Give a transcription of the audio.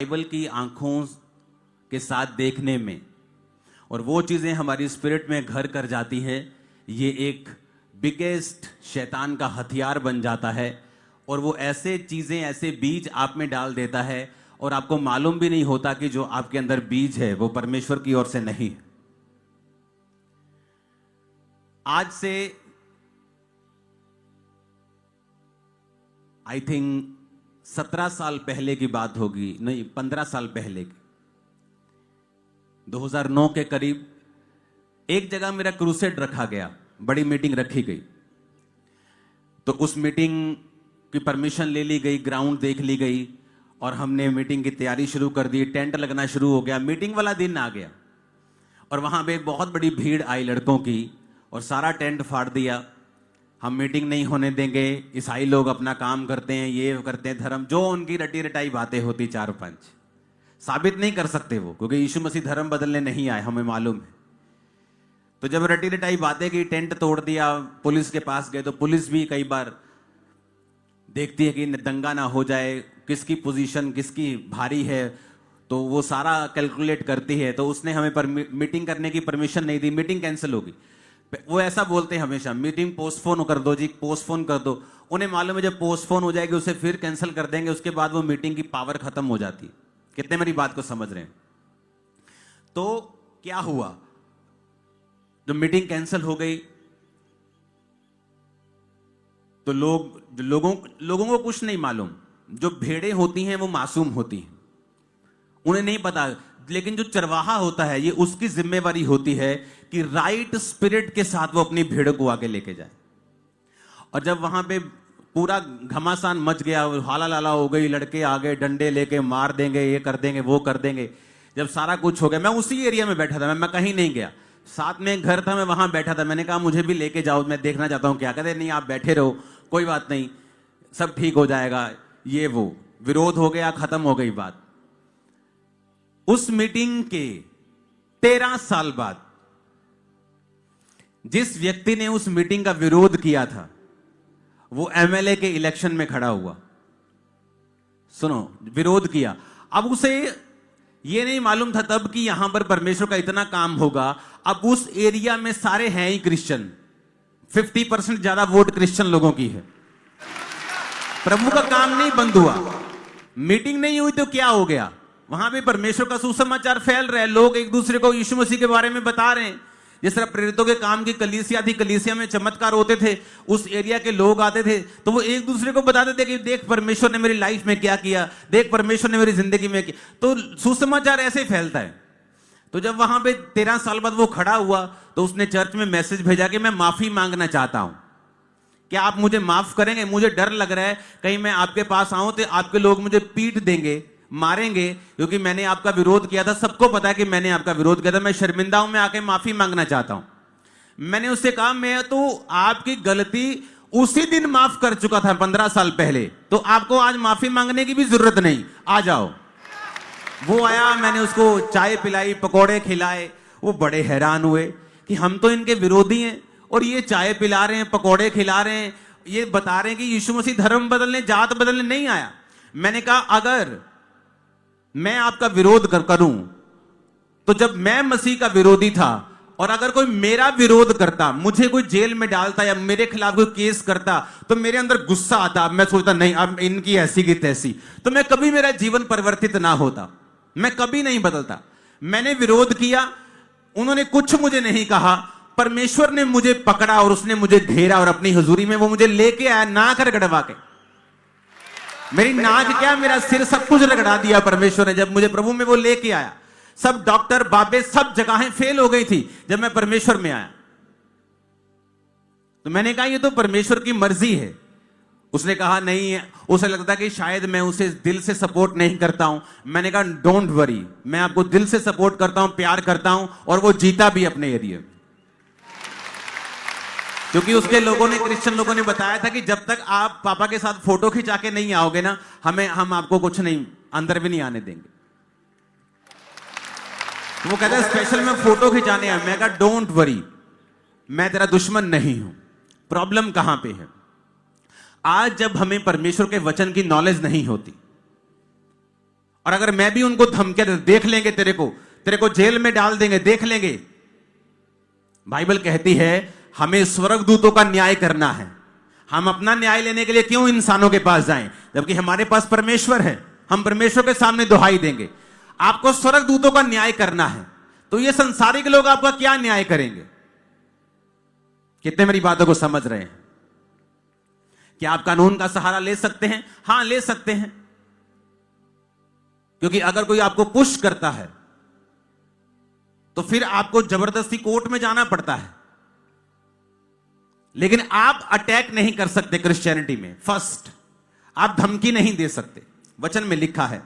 Bible की आंखों के साथ देखने में, और वो चीजें हमारी स्पिरिट में घर कर जाती है, ये एक बिगेस्ट शैतान का हथियार बन जाता है। और वो ऐसे चीजें, ऐसे बीज आप में डाल देता है और आपको मालूम भी नहीं होता कि जो आपके अंदर बीज है वो परमेश्वर की ओर से नहीं है। आज से आई थिंक 17 साल पहले की बात होगी, नहीं 15 साल पहले की, 2009 के करीब एक जगह मेरा क्रूसेड रखा गया, बड़ी मीटिंग रखी गई। तो उस मीटिंग की परमिशन ले ली गई, ग्राउंड देख ली गई और हमने मीटिंग की तैयारी शुरू कर दी। टेंट लगना शुरू हो गया, मीटिंग वाला दिन आ गया और वहां पे एक बहुत बड़ी भीड़ आई लड़कों की और सारा टेंट फाड़ दिया। हम मीटिंग नहीं होने देंगे, ईसाई लोग अपना काम करते हैं, ये करते हैं, धर्म, जो उनकी रटी रटाई बातें होती, 4-5 साबित नहीं कर सकते वो, क्योंकि यीशु मसीह धर्म बदलने नहीं आए, हमें मालूम है। तो जब रटी रटाई बातें की, टेंट तोड़ दिया, पुलिस के पास गए तो पुलिस भी कई बार देखती है कि दंगा ना हो जाए, किसकी पोजीशन किसकी भारी है, तो वो सारा कैलकुलेट करती है। तो उसने हमें मीटिंग करने की परमिशन नहीं दी, मीटिंग कैंसिल होगी। वो ऐसा बोलते हैं हमेशा, मीटिंग पोस्टपोन कर दो जी, पोस्टपोन कर दो। उन्हें मालूम है जब पोस्टपोन हो जाएगी उसे फिर कैंसिल कर देंगे, उसके बाद वो मीटिंग की पावर खत्म हो जाती है। कितने मेरी बात को समझ रहे हैं? तो क्या हुआ, जब मीटिंग कैंसिल हो गई तो लोगों को कुछ नहीं मालूम। जो भेड़ें होती हैं वो मासूम होती हैं, उन्हें नहीं पता, लेकिन जो चरवाहा होता है ये उसकी जिम्मेवारी होती है कि राइट स्पिरिट के साथ वो अपनी भेड़ों को आगे लेके जाए। और जब वहां पे पूरा घमासान मच गया, हाला लाला हो गई, लड़के आ गए डंडे लेके, मार देंगे, ये कर देंगे, वो कर देंगे, जब सारा कुछ हो गया, मैं उसी एरिया में बैठा था, मैं कहीं नहीं गया, साथ में एक घर था, मैं वहां बैठा था। मैंने कहा मुझे भी लेके जाओ, मैं देखना चाहता हूं क्या। कहते नहीं आप बैठे रहो, कोई बात नहीं, सब ठीक हो जाएगा, ये वो विरोध हो गया, खत्म हो गई बात। उस मीटिंग के 13 साल बाद जिस व्यक्ति ने उस मीटिंग का विरोध किया था वो एमएलए के इलेक्शन में खड़ा हुआ। सुनो, विरोध किया। अब उसे ये नहीं मालूम था तब कि यहां पर परमेश्वर का इतना काम होगा। अब उस एरिया में सारे हैं ही क्रिश्चियन, 50% ज्यादा वोट क्रिश्चियन लोगों की है। प्रभु का काम नहीं बंद हुआ, मीटिंग नहीं हुई तो क्या हो गया, वहां पे परमेश्वर का सुसमाचार फैल रहा है, लोग एक दूसरे को यीशु मसीह के बारे में बता रहे हैं। जिस तरह प्रेरितों के काम की कलीसिया थी, कलीसिया में चमत्कार होते थे, उस एरिया के लोग आते थे तो वो एक दूसरे को बताते थे कि देख परमेश्वर ने मेरी लाइफ में क्या किया, देख परमेश्वर ने मेरी जिंदगी में किया। तो सुसमाचार ऐसे ही फैलता है। तो जब वहां पे 13 साल बाद वो खड़ा हुआ तो उसने चर्च में मैसेज भेजा कि मैं माफी मांगना चाहता हूं, क्या आप मुझे माफ करेंगे? मुझे डर लग रहा है कहीं मैं आपके पास आऊं तो आपके लोग मुझे पीट देंगे, मारेंगे, क्योंकि मैंने आपका विरोध किया था, सबको पता है कि मैंने आपका विरोध किया था, मैं शर्मिंदा हूं, मैं आके माफी मांगना चाहता हूं। मैंने उससे कहा मैं तो आपकी गलती उसी दिन माफ कर चुका था 15 साल पहले, तो आपको आज माफी मांगने की भी जरूरत नहीं, आ जाओ। वो आया, मैंने उसको चाय पिलाई, पकौड़े खिलाए। वो बड़े हैरान हुए कि हम तो इनके विरोधी हैं और ये चाय पिला रहे हैं, पकौड़े खिला रहे हैं, ये बता रहे हैं कि यीशु मसीह धर्म बदलने, जात बदलने नहीं आया। मैंने कहा अगर मैं आपका विरोध करूं तो जब मैं मसीह का विरोधी था और अगर कोई मेरा विरोध करता, मुझे कोई जेल में डालता या मेरे खिलाफ कोई केस करता तो मेरे अंदर गुस्सा आता। मैं सोचता नहीं अब इनकी ऐसी की तैसी, तो मैं कभी मेरा जीवन परिवर्तित ना होता, मैं कभी नहीं बदलता। मैंने विरोध किया, उन्होंने कुछ मुझे नहीं कहा, परमेश्वर ने मुझे पकड़ा और उसने मुझे घेरा और अपनी हुजूरी में वो मुझे लेके आया, नाक रगड़वा के। मेरी नाक क्या, मेरा सिर, सब कुछ रगड़ा दिया परमेश्वर ने जब मुझे प्रभु में वो लेके आया। सब डॉक्टर बाबे सब जगहें फेल हो गई थी जब मैं परमेश्वर में आया। तो मैंने कहा ये तो परमेश्वर की मर्जी है। उसने कहा नहीं, उसे लगता कि शायद मैं उसे दिल से सपोर्ट नहीं करता हूं। मैंने कहा डोंट वरी, मैं आपको दिल से सपोर्ट करता हूं, प्यार करता हूं। और वो जीता भी अपने एरिया में, क्योंकि उसके लोगों ने, क्रिश्चियन लोगों ने बताया था कि जब तक आप पापा के साथ फोटो खिंचा के नहीं आओगे ना, हम आपको कुछ नहीं, अंदर भी नहीं आने देंगे। तो वो कहता है स्पेशल में फोटो खिंचाने आया। मैं कहा डोंट वरी, मैं तेरा दुश्मन नहीं हूं। प्रॉब्लम कहां पे है? आज जब हमें परमेश्वर के वचन की नॉलेज नहीं होती और अगर मैं भी उनको धमके देख लेंगे, तेरे को जेल में डाल देंगे, देख लेंगे। बाइबल कहती है हमें स्वर्गदूतों का न्याय करना है। हम अपना न्याय लेने के लिए क्यों इंसानों के पास जाएं, जबकि हमारे पास परमेश्वर है। हम परमेश्वर के सामने दुहाई देंगे। आपको स्वर्गदूतों का न्याय करना है, तो ये संसारिक लोग आपका क्या न्याय करेंगे? कितने मेरी बातों को समझ रहे हैं? क्या आप कानून का सहारा ले सकते हैं? हां, ले सकते हैं, क्योंकि अगर कोई आपको पुश करता है तो फिर आपको जबरदस्ती कोर्ट में जाना पड़ता है। लेकिन आप अटैक नहीं कर सकते क्रिश्चियनिटी में। फर्स्ट, आप धमकी नहीं दे सकते। वचन में लिखा है